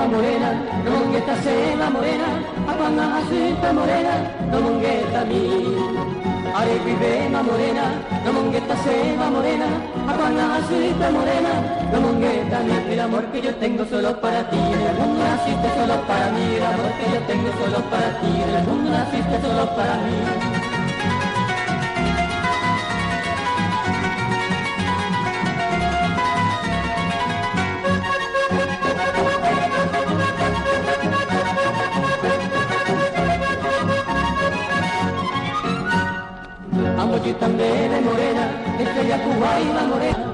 morena, no mongueta seba morena, a cuando naciste morena, no mongueta mi. Are vivema morena, no mongueta seba morena, a cuando naciste morena, no mongueta mi. El amor que yo tengo solo para ti, en el mundo naciste solo para mí, el amor que yo tengo solo para ti, en el mundo naciste solo para mí. Amo también de morena, estrella cubaina morena.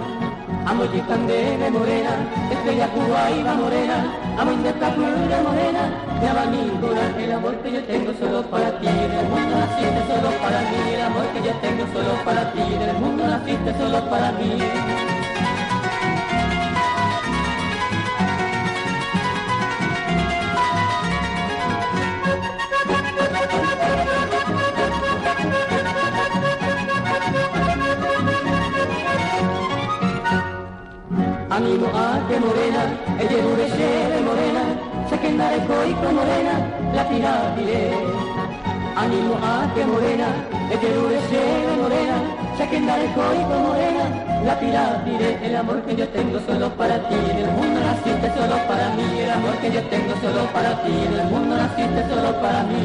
Amo también de morena, estrella cubaina morena. Amo indestacable morena, me abanico el amor que yo tengo solo para ti. En el mundo naciste solo para mí, el amor que yo tengo solo para ti. En el mundo naciste solo para mí. Animo a que morena, ella es morena, se que andare coico morena, la tirapiré. Animo a que morena, ella es morena, se que andare coico morena, la tirapiré. El amor que yo tengo solo para ti, en el mundo naciste solo para mí, el amor que yo tengo solo para ti, en el mundo naciste solo para mí.